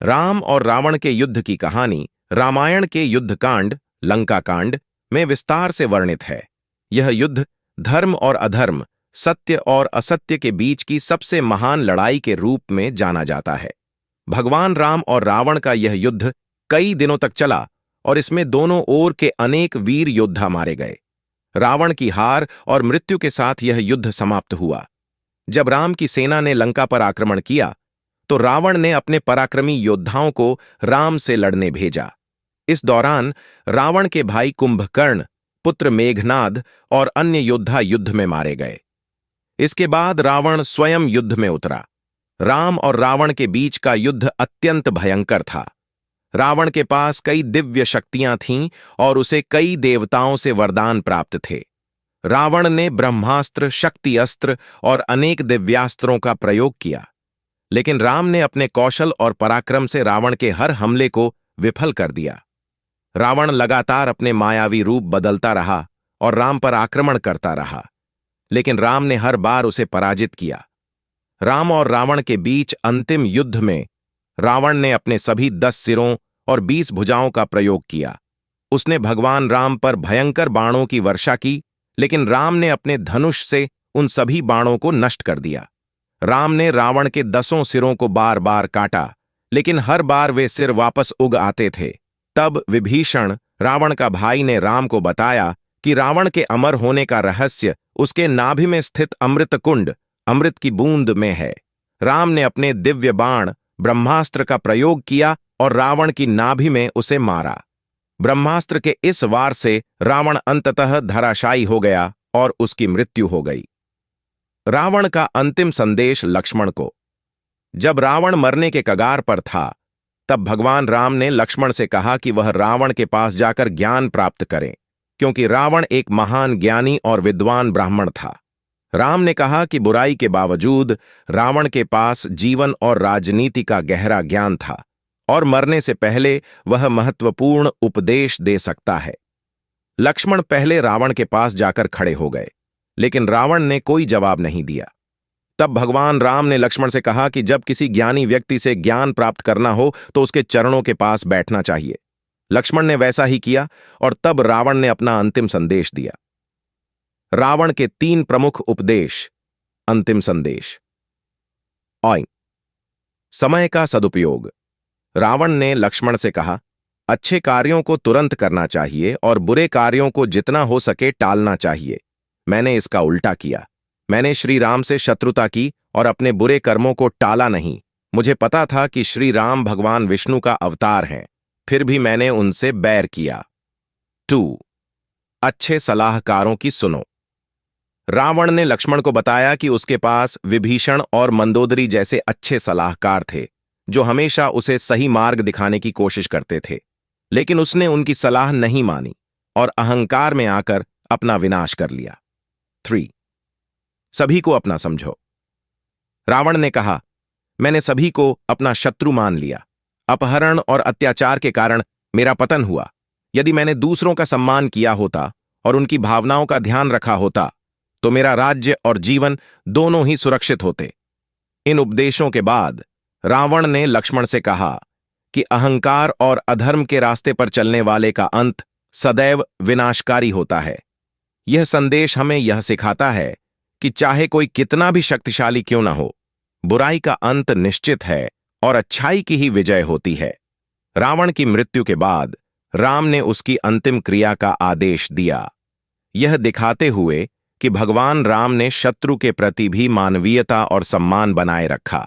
राम और रावण के युद्ध की कहानी रामायण के युद्धकांड लंका कांड में विस्तार से वर्णित है। यह युद्ध धर्म और अधर्म, सत्य और असत्य के बीच की सबसे महान लड़ाई के रूप में जाना जाता है। भगवान राम और रावण का यह युद्ध कई दिनों तक चला और इसमें दोनों ओर के अनेक वीर योद्धा मारे गए। रावण की हार और मृत्यु के साथ यह युद्ध समाप्त हुआ। जब राम की सेना ने लंका पर आक्रमण किया तो रावण ने अपने पराक्रमी योद्धाओं को राम से लड़ने भेजा। इस दौरान रावण के भाई कुंभकर्ण, पुत्र मेघनाद और अन्य योद्धा युद्ध में मारे गए। इसके बाद रावण स्वयं युद्ध में उतरा। राम और रावण के बीच का युद्ध अत्यंत भयंकर था। रावण के पास कई दिव्य शक्तियां थीं और उसे कई देवताओं से वरदान प्राप्त थे। रावण ने ब्रह्मास्त्र, शक्ति अस्त्र और अनेक दिव्यास्त्रों का प्रयोग किया, लेकिन राम ने अपने कौशल और पराक्रम से रावण के हर हमले को विफल कर दिया। रावण लगातार अपने मायावी रूप बदलता रहा और राम पर आक्रमण करता रहा, लेकिन राम ने हर बार उसे पराजित किया। राम और रावण के बीच अंतिम युद्ध में रावण ने अपने सभी 10 सिरों और 20 भुजाओं का प्रयोग किया। उसने भगवान राम पर भयंकर बाणों की वर्षा की, लेकिन राम ने अपने धनुष से उन सभी बाणों को नष्ट कर दिया। राम ने रावण के 10 सिरों को बार बार काटा, लेकिन हर बार वे सिर वापस उग आते थे। तब विभीषण, रावण का भाई, ने राम को बताया कि रावण के अमर होने का रहस्य उसके नाभि में स्थित अमृत कुंड, अमृत की बूंद में है। राम ने अपने दिव्य बाण ब्रह्मास्त्र का प्रयोग किया और रावण की नाभि में उसे मारा। ब्रह्मास्त्र के इस वार से रावण अंततः धराशायी हो गया और उसकी मृत्यु हो गई। रावण का अंतिम संदेश लक्ष्मण को। जब रावण मरने के कगार पर था, तब भगवान राम ने लक्ष्मण से कहा कि वह रावण के पास जाकर ज्ञान प्राप्त करें, क्योंकि रावण एक महान ज्ञानी और विद्वान ब्राह्मण था। राम ने कहा कि बुराई के बावजूद रावण के पास जीवन और राजनीति का गहरा ज्ञान था और मरने से पहले वह महत्वपूर्ण उपदेश दे सकता है। लक्ष्मण पहले रावण के पास जाकर खड़े हो गए, लेकिन रावण ने कोई जवाब नहीं दिया। तब भगवान राम ने लक्ष्मण से कहा कि जब किसी ज्ञानी व्यक्ति से ज्ञान प्राप्त करना हो तो उसके चरणों के पास बैठना चाहिए। लक्ष्मण ने वैसा ही किया और तब रावण ने अपना अंतिम संदेश दिया। रावण के 3 प्रमुख उपदेश। अंतिम संदेश। समय का सदुपयोग। रावण ने लक्ष्मण से कहा, अच्छे कार्यों को तुरंत करना चाहिए और बुरे कार्यों को जितना हो सके टालना चाहिए। मैंने इसका उल्टा किया। मैंने श्री राम से शत्रुता की और अपने बुरे कर्मों को टाला नहीं। मुझे पता था कि श्री राम भगवान विष्णु का अवतार हैं, फिर भी मैंने उनसे बैर किया। 2. अच्छे सलाहकारों की सुनो। रावण ने लक्ष्मण को बताया कि उसके पास विभीषण और मंदोदरी जैसे अच्छे सलाहकार थे, जो हमेशा उसे सही मार्ग दिखाने की कोशिश करते थे, लेकिन उसने उनकी सलाह नहीं मानी और अहंकार में आकर अपना विनाश कर लिया। 3. सभी को अपना समझो। रावण ने कहा, मैंने सभी को अपना शत्रु मान लिया। अपहरण और अत्याचार के कारण मेरा पतन हुआ। यदि मैंने दूसरों का सम्मान किया होता और उनकी भावनाओं का ध्यान रखा होता, तो मेरा राज्य और जीवन दोनों ही सुरक्षित होते। इन उपदेशों के बाद रावण ने लक्ष्मण से कहा कि अहंकार और अधर्म के रास्ते पर चलने वाले का अंत सदैव विनाशकारी होता है। यह संदेश हमें यह सिखाता है कि चाहे कोई कितना भी शक्तिशाली क्यों न हो, बुराई का अंत निश्चित है और अच्छाई की ही विजय होती है। रावण की मृत्यु के बाद राम ने उसकी अंतिम क्रिया का आदेश दिया, यह दिखाते हुए कि भगवान राम ने शत्रु के प्रति भी मानवीयता और सम्मान बनाए रखा।